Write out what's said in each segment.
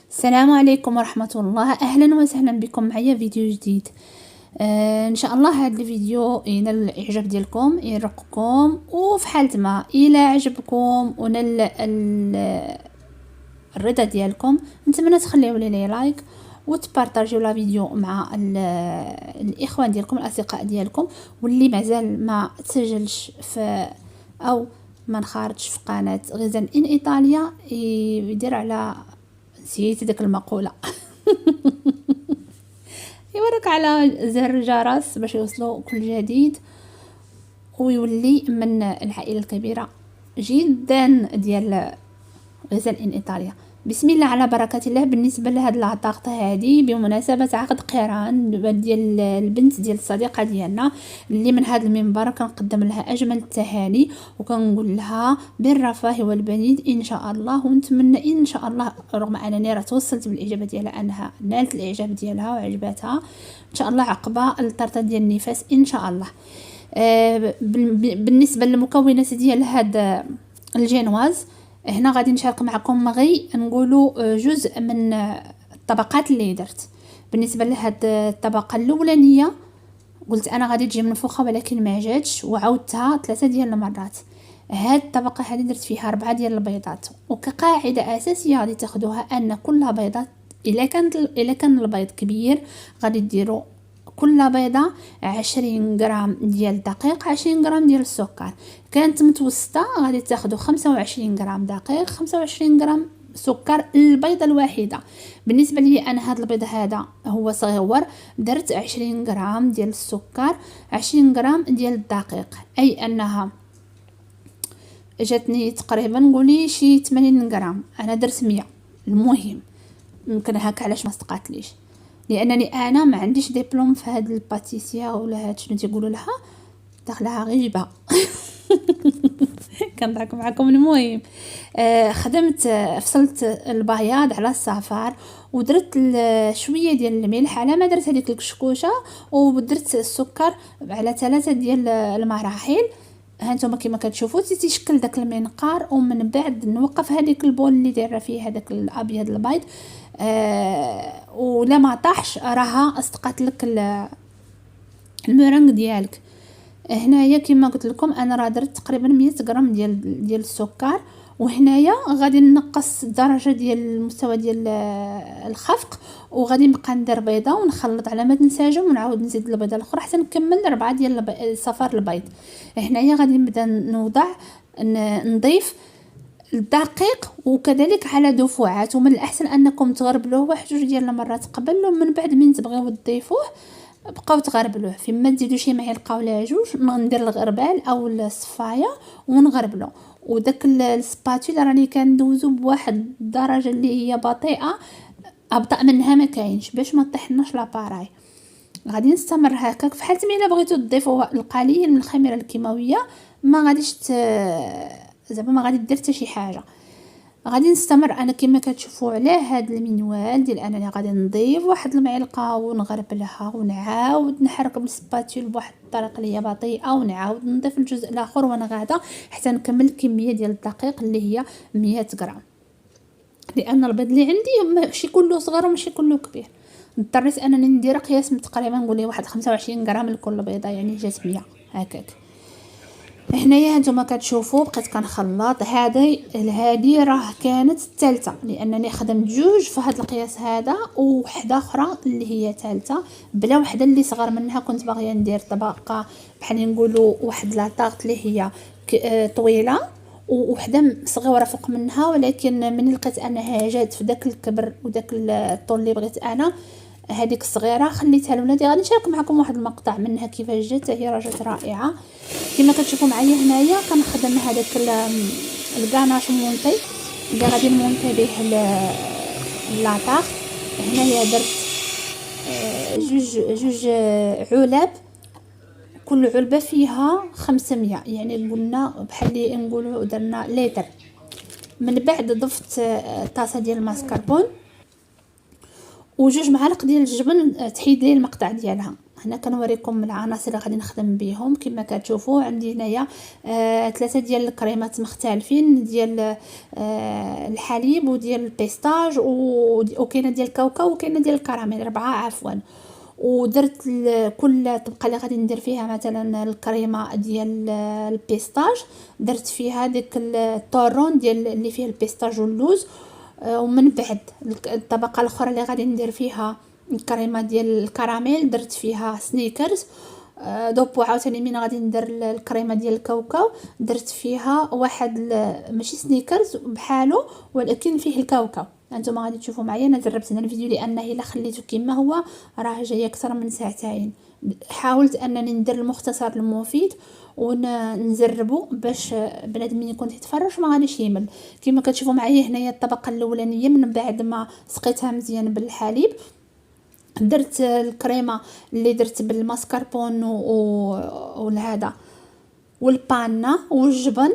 السلام عليكم ورحمة الله. أهلا وسهلا بكم معايا فيديو جديد. ان شاء الله هذا الفيديو ينال الاعجاب ديالكم يرقكم، وفي حالة ما الى عجبكم ونال الرضا ديالكم نتمنى تخليو لي لايك وتبارطاجيو لا فيديو مع الاخوان ديالكم الاصدقاء ديالكم، واللي مازال ما تسجلش في او ما انخرطش في قناه غزال ان ايطاليا يدير على نسيت داك المقوله يورك على زر الجرس باش يوصلوا كل جديد ويولي من العائله الكبيره جدا ديال غزال ان ايطاليا. بسم الله على بركه الله. بالنسبه لهاد العطاقه هذه بمناسبه عقد قران ديال البنت ديال الصديقه ديالنا، اللي من هذا المنبر كنقدم لها اجمل التهاني وكنقول لها بالرفاه والبنين ان شاء الله، ونتمنى ان شاء الله رغم انني راه توصلت بالاجابه ديالها انها نالت الاعجاب ديالها وعجبتها ان شاء الله عقبه الطرطه ديال النفاس ان شاء الله. بالنسبه للمكونات ديال هذا الجينواز، هنا غادي نشارك معكم غي نقولوا جزء من الطبقات اللي درت. بالنسبه لهاد الطبقه الاولانيه قلت انا غادي تجي منفوخه ولكن ما جاتش وعاودتها 3 ديال المرات. هاد الطبقه هذه درت فيها 4 ديال البيضات، وكقاعده اساسيه غادي تاخذوها ان كل بيضه الا كان البيض كبير غادي ديروا كل بيضة 20 غرام ديال دقيق 20 غرام ديال السكر. كانت متوسطة غادي تاخدوا 25 غرام دقيق 25 غرام سكر البيضة الواحدة. بالنسبة لي أنا هاد البيض هذا هو صغير، درت 20 غرام ديال السكر 20 غرام ديال الدقيق، أي أنها جاتني تقريبا نقولي شي 80 غرام. أنا درت 100. المهم يمكن هكا علاش ما صدقاتليش، لانني انا ما عنديش دبلوم في هاد الباتيسيا ولا هاد شنو تيقولوا لها، داخلها غيبه كنضحك معكم. المهم خدمت فصلت البياض على الصفار ودرت شويه ديال الملح على ما درت هذيك الكشكوشه، ودرت السكر على 3 ديال المراحل. هانتوما كما كتشوفوا تيشكل داك المنقار، ومن بعد نوقف هذيك البول اللي دايره فيه هذاك الابيض البيض ولا ما طاحش راها اصدقات لك المرنج ديالك. هنايا كما قلت لكم انا راه درت تقريبا 100 غرام ديال السكر، وهنايا غادي نقص الدرجه ديال المستوى ديال الخفق، وغادي نبقى ندير بيضه ونخلط على ما تنسجم ونعاود نزيد البيضه الاخرى حتى نكمل 4 ديال صفار البيض. هنايا غادي نبدا نوضع نضيف الدقيق وكذلك على دفعات، ومن الاحسن انكم تغربلوه 1 2 ديال المرات قبل، ومن بعد من تبغيو تضيفوه بقاو تغربلوه. فيما تزيدوا شي معلقه ولا 2 ندير الغربال او الصفايه ونغربلو. وداك السباتيل راني كندوزو بواحد الدرجه اللي هي بطيئه، ابطا منها ما كاينش باش ما طيحناش لاباراي. غادي نستمر هكاك في حالة ما الا بغيتو تضيفوا القليل من الخميره الكيماويه ما غاديش زعما ما غادي دير حتى شي حاجه. غادي نستمر انا كما كتشوفوا على هذا المنوال ديال انني غادي نضيف واحد المعلقه ونغربلها ونعاود نحرك بالسباتيل بواحد الطريقه اللي هي بطيئه، ونعاود نضيف الجزء الاخر وانا غادا حتى نكمل الكميه ديال الدقيق اللي هي 100 غرام، لان البيض اللي عندي ماشي كله صغير وماشي كله كبير. اضطريت انني ندير قياس تقريبا نقول لي واحد 25 غرام لكل بيضه، يعني جات 100 هكاك. هنايا هانتوما كتشوفوا بقيت كنخلط. هذه راه كانت الثالثه، لانني خدمت 2 في هذا القياس هذا وحده اخرى اللي هي ثالثه بلا وحده اللي صغر منها. كنت باغيه ندير طبقه بحال نقولوا واحد لاطاغط اللي هي طويله وحده صغيره فوق منها، ولكن من لقيت انها جات في داك الكبر وداك الطول اللي بغيت انا هذيك الصغيره خليتها لولادي. غادي نشارك معكم واحد المقطع منها كيفاش جات، هي راه جات رائعه كما كتشوفوا معايا. هنايا كنخدم هذاك الكاناش مونطي اللي غادي نمونطي به لاطاغ. هنايا درت جوج علب، كل علبه فيها 500، يعني قلنا بحال اللي نقولوا درنا لتر. من بعد ضفت طاسه ديال الماسكربون و2 معالق ديال الجبن تحيد لي المقطع ديالها. هنا كنوريكم العناصر اللي غادي نخدم بهم. كما كتشوفوا عندي هنايا 3 ديال الكريمات مختلفين، ديال الحليب وديال البيستاج وكاينه ديال الكاوكاو وكاينه ديال الكراميل، 4 عفوا. ودرت كل طبقه اللي غادي ندير فيها مثلا الكريمه ديال البيستاج درت فيها ديك الطورون ديال اللي فيه البيستاج واللوز. ومن بعد الطبقه الاخرى اللي غادي ندير فيها الكريمه ديال الكراميل درت فيها سنيكرز. دوبو عاوتاني من غادي ندير الكريمه ديال الكاوكاو درت فيها واحد ماشي سنيكرز بحالو ولكن فيه الكاوكاو. انتم غادي تشوفوا معايا، انا جربت هنا الفيديو لانه الا خليته كما هو راه جاي اكثر من ساعتين. حاولت انني ندير المختصر المفيد ونجربه باش بنادم من يكون يتفرج ما غاديش يمل. كما كتشوفوا معايا هنايا الطبقه الاولانيه من بعد ما سقيتها مزيان بالحليب درت الكريمه اللي درت بالماسكربون والهذا والبانا والجبن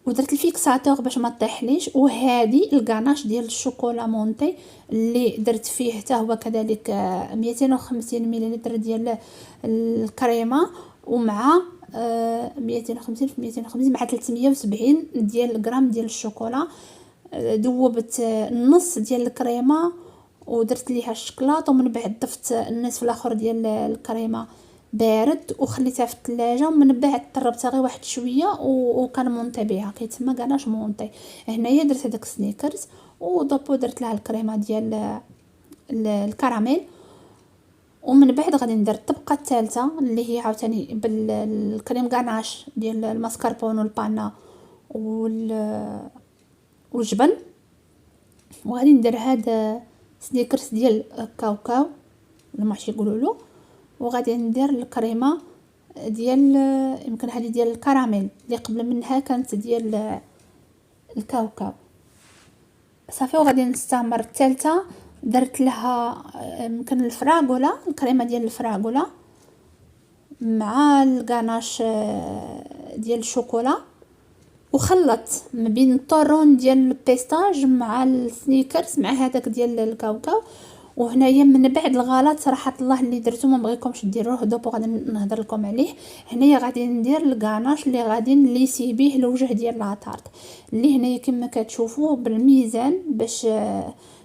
ودرت الفيكساتور باش ما طيحليش. وهذه الغاناش ديال الشوكولا مونتي اللي درت فيه حتى هو كذلك 250 ملل ديال الكريمه ومع 250 في 250 مع 370 ديال غرام ديال الشوكولا. ذوبت النص ديال الكريمه ودرت ليها الشكلاط ومن بعد ضفت النصف الاخر ديال الكريمه بارد وخليتها في الثلاجه ومن بعد طربتها غير واحد شويه وكان مونطي بها كيتسمى كاناش مونطي. هنايا درت هذاك سنيكرز ودوبو درت لها الكريمه ديال الكراميل ومن بعد غادي ندير الطبقه الثالثه اللي هي عاوتاني بالكريم غاناش ديال الماسكربون والبانا والجبن. وغادي ندير هذا سنيكرز ديال الكاوكاو ولا ماشي يقولوا له. وغادي ندير الكريمه ديال يمكن هذه ديال الكراميل اللي قبل منها كانت ديال الكاوكاو صافي. وغادي نستمر الثالثه درت لها يمكن الفراغولا الكريمه ديال الفراغولا مع الغاناش ديال الشوكولا وخلط ما بين الطورون ديال البيستاج مع السنيكرز مع هذاك ديال الكاوكاو. وهنايا من بعد الغلط صراحه الله اللي درتو ما بغيكمش ديروه دوبو غادي نهضر لكم عليه. هنايا غادي ندير الغاناش اللي غادي نليسي به الوجه ديال لاطارت اللي هنايا كما كتشوفوا بالميزان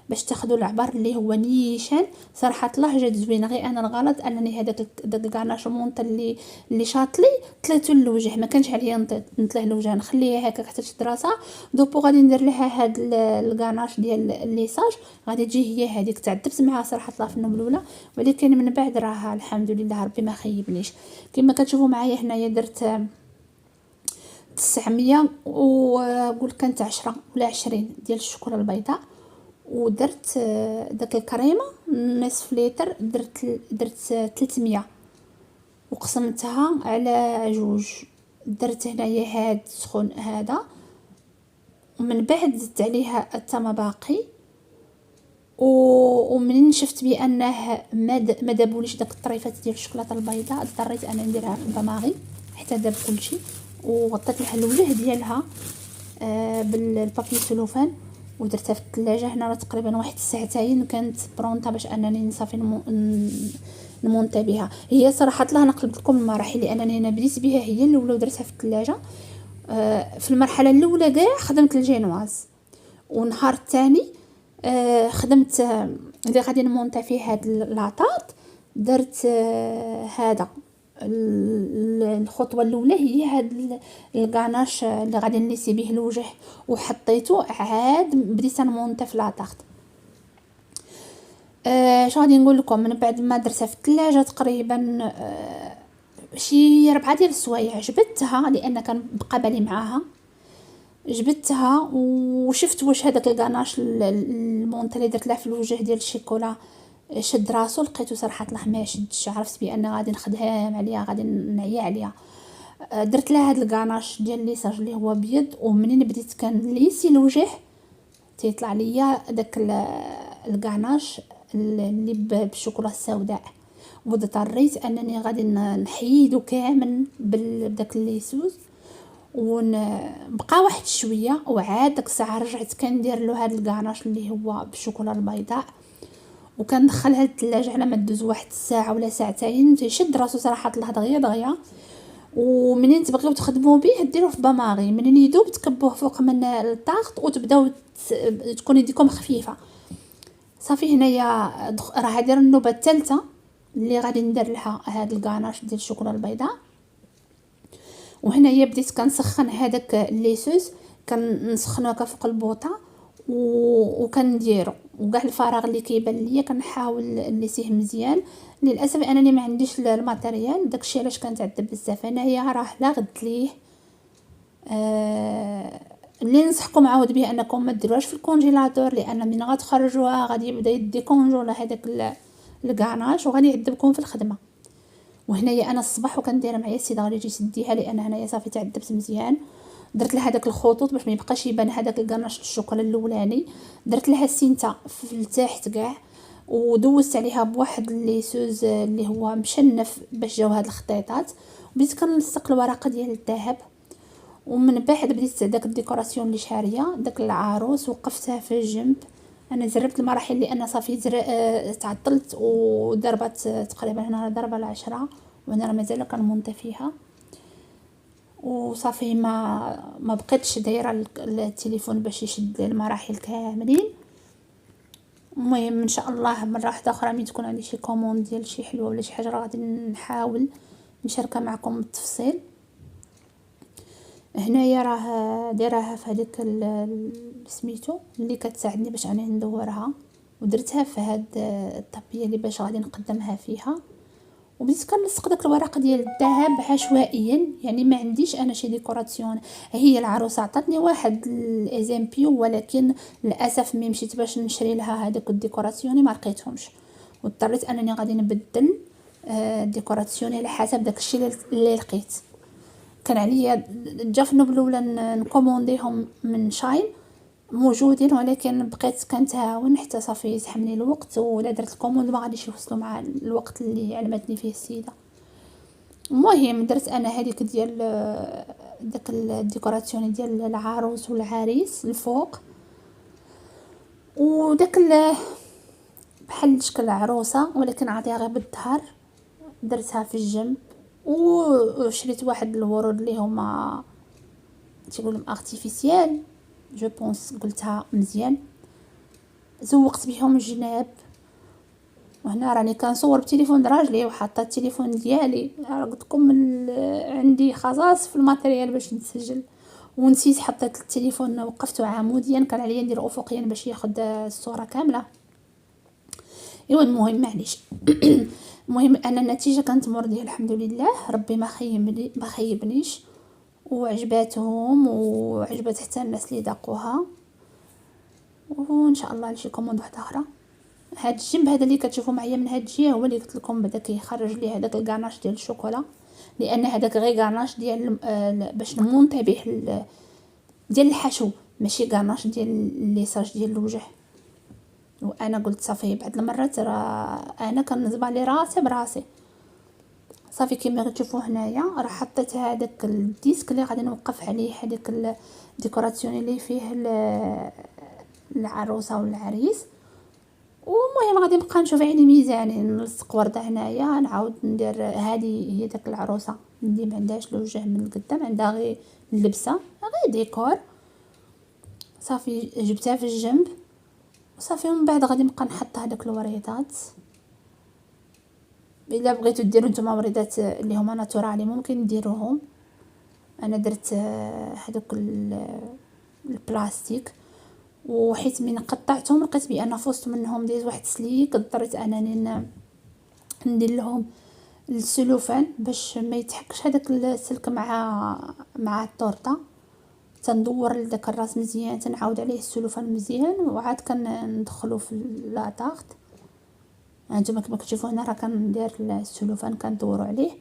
باش تاخذوا العبار اللي هو نيشان. صراحه الله جات زوينه غير انا الغلط انني هذاك الغاناش مونط اللي شاطلي طليتو للوجه ما كانش عليا نطلع الوجه نخليها هكا حتى تدراسه. دوبو غادي ندير لها هاد الغاناش ديال الليساج غادي تجي هي هذيك. تعذبت معها صراحه الله في النوم الاولى ولكن من بعد راه الحمد لله ربي ما خيبنيش. كما كتشوفوا معايا هنايا درت 900 وقول كانت 10 ولا 20 ديال الشوكولا البيضاء. ودرت داك الكريمه نصف لتر درت 300 وقسمتها على جوج. درت هنايا هاد سخون هذا ومن بعد زدت عليها التما باقي ومنين شفت بانه ما دابوليش داك الطريفات ديال الشوكولاته البيضاء اضطريت انا نديرها في البماغي حتى داب كلشي وغطيت لها الوجه ديالها بالبابي سلوفان ودرتها في الثلاجه هنا راه تقريبا واحد ساعتين كانت برونطه باش انني نصافي نمونطي بها. هي صراحه الله نقلب لكم المراحل لانني انا بديت بها هي الاولى ودرتها في الثلاجه. في المرحله الاولى كاع خدمت الجينواز ونهار الثاني خدمت اللي غادي نمونطي فيه هاد لاطارت درت هذا الخطوه الاولى هي هاد الغاناش اللي غادي نليسي به الوجه وحطيته عاد بديت نمونطي في لاطارت. شنو غادي نقول لكم من بعد ما درتها في الثلاجه تقريبا شي 4 ديال السوايع جبدتها لان كان بقى بالي معاها جبدتها وشفت واش هذاك الغاناش المونطي اللي درت له في الوجه ديال الشيكولا شد راسو لقيته صراحه الله ما شدش. عرفت بان غادي نخدم عليها غادي نعيا عليها. درت لها هذا الغاناش ديال ليساج اللي هو ابيض ومنين بديت كنليسي الوجه تيطلع ليا داك الغاناش اللي بالشوكولا السوداء واضطريت انني غادي نحيدو كامل بداك الليسوس ونبقى واحد شويه وعاد داك الساعه رجعت كندير له هذا الغاناش اللي هو بالشوكولا البيضاء وكندخلها للثلاجه على ما تدوز واحد الساعه ولا ساعتين، تيشد راسو صراحه طلع دغيا دغيا. ومنين تبغيو تخدموا به ديروه في باماغي، منين يذوب تكبوه فوق من الطاغط وتبداو تكون يديكم خفيفه. صافي هنايا راح ندير النوبه الثالثه اللي غادي ندير لها هاد الكاناش ديال الشوكولا البيضاء. وهنايا بديت كنسخن هذاك الليسوس، كنسخنو هكا فوق البوطه وكنديرو، وكاع الفراغ اللي كيبان ليا كنحاول نسيه مزيان. للاسف انني ما عنديش الماتيريال، داكشي علاش كنتعذب بزاف. انايا راه لا غدت ليه اللي ننصحكم عاود به انكم ما ديروهاش في الكونجيلاتور، لان من غتخرجوها غادي يبدا يديكونجولا هذاك الكاناش وغادي يعذبكم في الخدمه. وهنايا انا الصباح وكندير معايا السيده غادي تجي تديها، لان هنايا صافي تعذبت مزيان. درت لها هذاك الخطوط باش ما يبقاش يبان هذاك الكاناش الشوكولا الاولاني، درت لها السنته في التحت كاع، ودوزت عليها بواحد الليسوز اللي هو مشنف باش جاو هاد الخطيطات. بديت كنلصق الورقه ديال الذهب، ومن بعد بديت داك الديكوراسيون اللي شاريه داك العروس وقفتها في الجنب. انا جربت المراحل لان صافي تعطلت وضربت تقريبا هنا ضربه 10 وانا مازال كنمونطي فيها. وصافي ما بقيتش دايره التليفون باش يشد المراحل كاملين. المهم ان شاء الله مره واحده اخرى ملي تكون عندي شي كوموند ديال شي حلوه ولا شي حاجه غادي نحاول نشاركها معكم بالتفصيل. هنايا راه دايراها في هذيك سميتو اللي كتساعدني باش اني ندورها، ودرتها في هاد الطابيه اللي باش غادي نقدمها فيها. وبديت كنلصق داك الورق ديال الذهب عشوائيا، يعني ما عنديش انا شي ديكوراسيون. هي العروسه عطاتني واحد الايزامبيو، ولكن للاسف ملي مشيت باش نشري لها هذاك الديكوراسيون ما لقيتهمش، واضطريت انني غادي نبدل الديكوراسيون على حسب داكشي اللي لقيت. كان عليا جا في النوبه الاولى نكومونديهم من شاين موجودين، ولكن بقيت كنتهاون حتى صافي يزحمني الوقت، ولا درت الكوموند ما غاديش يوصلوا مع الوقت اللي علمتني فيه السيده. المهم درت انا هذيك ديال داك الديكوراسيون ديال العروس والعريس الفوق، وداك بحال شكل العروسه ولكن عطيها غير بالظهر درتها في الجنب. وشريت واحد الورود اللي هما تيقولوا ارتيفيسيال جو بونس، قلتها مزيان، زوقت بهم الجناب. وهنا راني كنصور بتليفون راجلي وحاطه التليفون ديالي، قلت لكم عندي خصاص في الماتريال باش نسجل ونسيت حطيت التليفون وقفته عموديا، كان عليا ندير افقيا باش ياخذ الصوره كامله. ايوا المهم معليش. المهم ان النتيجه كانت مرضيه الحمد لله، ربي ما خيبنيش، وعجباتهم وعجبت حتى الناس اللي ذاقوها. وان شاء الله لشي كوموند واحده اخرى. هاد الجنب هذا اللي كتشوفوا معايا من هاد الجهه هو اللي قلت لكم بدا كيخرج لي هذاك الكاناش ديال الشوكولا، لان هذاك غير كاناش ديال باش نمونطي به ديال الحشو، ماشي كاناش ديال الليساج ديال الوجه. وانا قلت صافي بعد المرات راه انا كنزبع لي راسي براسي. صافي كما كتشوفوا هنايا راه حطيت هذاك الديسك اللي غادي نوقف عليه هذيك الديكوراسيون اللي فيه العروسه والعريس. ومهم غادي نبقى نشوف عيني ميزاني نلصق ورده هنايا، نعاود ندير هذه هي داك العروسه اللي ما عندهاش الوجه من القدام، عندها غير اللبسه غير ديكور. صافي جبتها في الجنب وصافي، ومن بعد غادي نبقى نحط هذوك الوريضات. الا بغيتو ديروا نتوما وريضات اللي هما ناتورالي ممكن ديروهم. انا درت هذوك البلاستيك، وحيت من قطعتهم لقيت بان فوسط منهم دايز واحد سليك، اضطريت انني ندير لهم السلوفان باش ما يتحكش هذاك السلك مع الطورطه. تندور لذاك الراس مزيان، تنعاود عليه السلوفان مزيان، وعاد كندخلو في لاطاغط. هانتوما كما كتشوفوا هنا راه كندير السلوفان كندورو عليه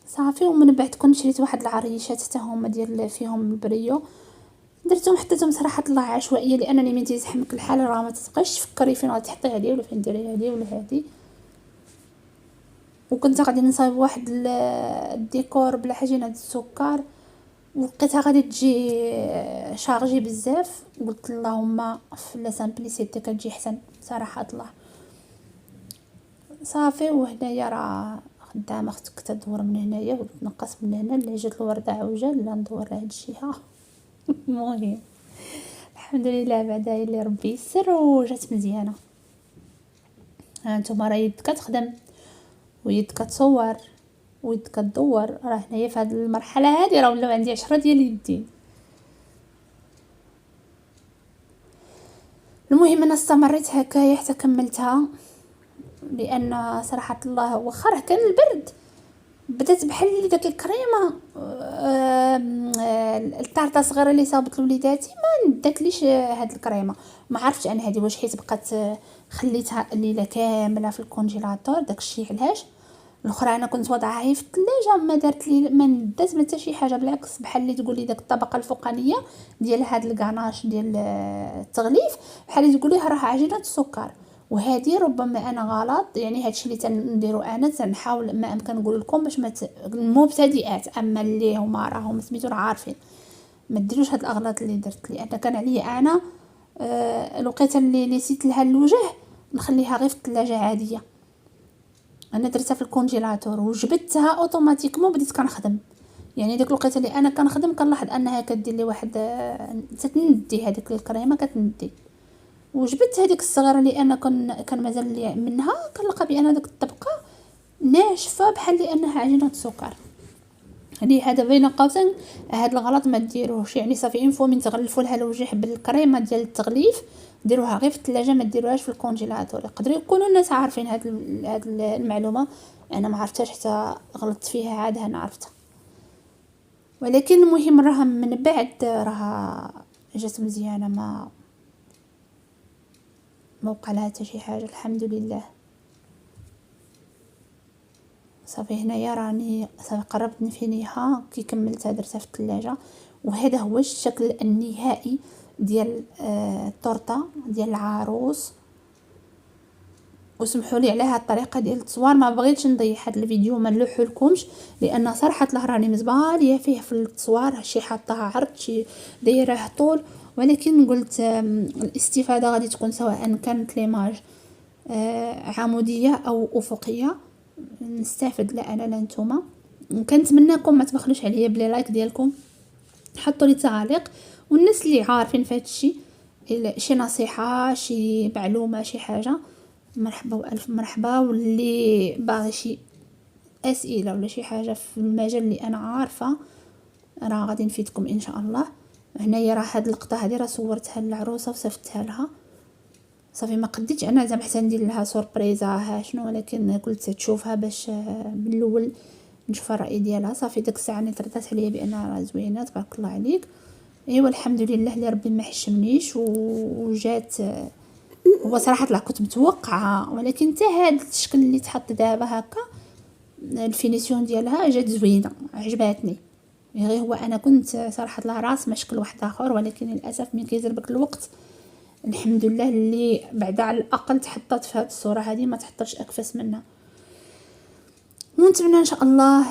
صافي. ومن بعد كنت شريت واحد العريشات حتى هما ديال فيهم البريو، درتهم حطيتهم صراحه الله عشوائيه، لانني من تيزحمك الحال راه ما تبقاش تفكري فين غتحطي هذه ولا فين ديري هذه ولا هذه. وكنت غادي نصايب واحد الديكور بلا عجينه السكر، ولقيتها غادي تجي شارجي بزاف، قلت اللهم في لا سامبليسيتي كتجي حسن صراحه الله. صافي وهنايا راه خدامه اختك تدور من هنايا وتنقص من هنا، اللي جات الورده عوجه لا ندور هاد الشيء. المهم الحمد لله بعدا اللي ربي يسر وجات مزيانه. ها نتوما راه يد كتخدم ويد كتصور ويد كدور، راه هنايا في هذه المرحله هذه راه ولاو عندي 10 ديال اليدين. المهم انا استمريت هكايا حتى كملتها، لان صراحه الله واخا راه كان البرد بدات بحال داك الكريمه الطارطه صغيره اللي صابت لوليداتي ما نداتليش هاد الكريمه. ما عرفتش انا هذه واش حيت بقات خليتها الليله كامله في الكونجيلاتور داكشي علاش. الاخرى انا كنت وضعها هي في الثلاجه ما دارت لي ما ندات ما حتى شي حاجه، بالعكس بحال اللي تقولي داك الطبقه الفوقانيه ديال هاد الكاناش ديال التغليف بحال اللي تقولي راه عجينه السكر. وهذه ربما انا غلط، يعني هادشي اللي تنديرو انا تنحاول ما امكن نقول لكم باش ما المبتدئات، اما اللي هما راهم سميتو راه عارفين ما ديروش هاد الاغلاط اللي درت لي انا. كان عليا انا الوقيته اللي نسيت لها الوجه نخليها غير في الثلاجه عاديه، انا درتها في الكونجيلاتور وجبدتها اوتوماتيكمون بديت كنخدم. يعني ديك الوقيته اللي انا كنخدم كنلاحظ انها كدير لي واحد تتندي هذيك الكريمه كتندي. وجبت هذيك الصغيره اللي انا كان مازال لي منها كنلقى بان داك الطبقه ناشفه بحال لانها عجينه السكر. هذه هذا بين قوسين هذا الغلط ما ديروهش، يعني صافي انفو من تغلفوا لها الوجه بالكريمه ديال التغليف ديروها غير في الثلاجه ما ديروهاش في الكونجيلاتور. يقدروا يكونوا الناس عارفين هاد المعلومه، انا ما عرفتهاش حتى غلطت فيها عاد انا عرفتها. ولكن المهم راها من بعد راها جات مزيانه، ما وقع لها حتى شي حاجه الحمد لله. صافي هنايا راني صافي قربت نفينيها كي كملتها درتها في الثلاجه. وهذا هو الشكل النهائي ديال التورته ديال العروس. وسمحوا لي على هذه الطريقه ديال التصوير، ما بغيتش نضيع هذا الفيديو ما نلوحلكمش لان صراحه الله راني مزباليه فيه في التصوير، شي حاطها عرض شي دايره طول. ولكن قلت الاستفاده غادي تكون سواء كانت ليماج عموديه او افقيه نستافد لا انا لا نتوما. كنتمنىكم ما تبخلوش عليا بلي لايك ديالكم، حطوا لي تعاليق، والناس اللي عارفين في هذا الشيء شي نصيحه شي معلومه شي حاجه مرحبا والف مرحبا. واللي باغي شي اسئله ولا شي حاجه في المجال اللي انا عارفه راه غادي نفيدكم ان شاء الله. هنايا راه هاد اللقطه هذه راه صورتها للعروسه وصفتها لها. صافي ما قديتش انا زعما حتى ندير لها سوربريزه ها شنو، ولكن قلت تشوفها باش من الاول نشوف الراي ديالها. صافي ديك الساعه اللي تردات عليا بانها راه زوينه تبارك الله عليك. ايوا الحمد لله اللي ربي ما حشمنيش وجات. هو صراحه لا كنت متوقعه، ولكن حتى هاد الشكل اللي تحط دابا هكا الفينيسيون ديالها جات زوينه عجباتني. غير هو انا كنت صراحه لا راسمه شكل واحد اخر، ولكن للاسف ملي كيزربك الوقت الحمد لله اللي بعدا على الاقل تحطت في هذه الصوره هذه ما تحطش اكفس منها. ونتمنى ان شاء الله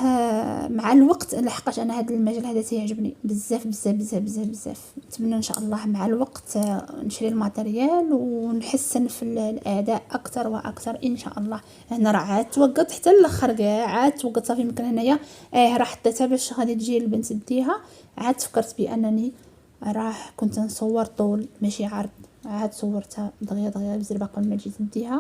مع الوقت، لحقاش انا هذا المجال هذا تيعجبني بزاف بزاف بزاف بزاف بزاف. نتمنى ان شاء الله مع الوقت نشري الماتيريال ونحسن في الاداء اكثر واكثر ان شاء الله. هنا راه عاد توقت حتى الاخر كاع عاد توقت صافي يمكن هنايا راه حطيتها باش غادي تجي البنت ديها. عاد فكرت بانني راه كنت نصور طول ماشي عرض، عاد صورتها دغيا دغيا بزربه قبل ما تجي تديها.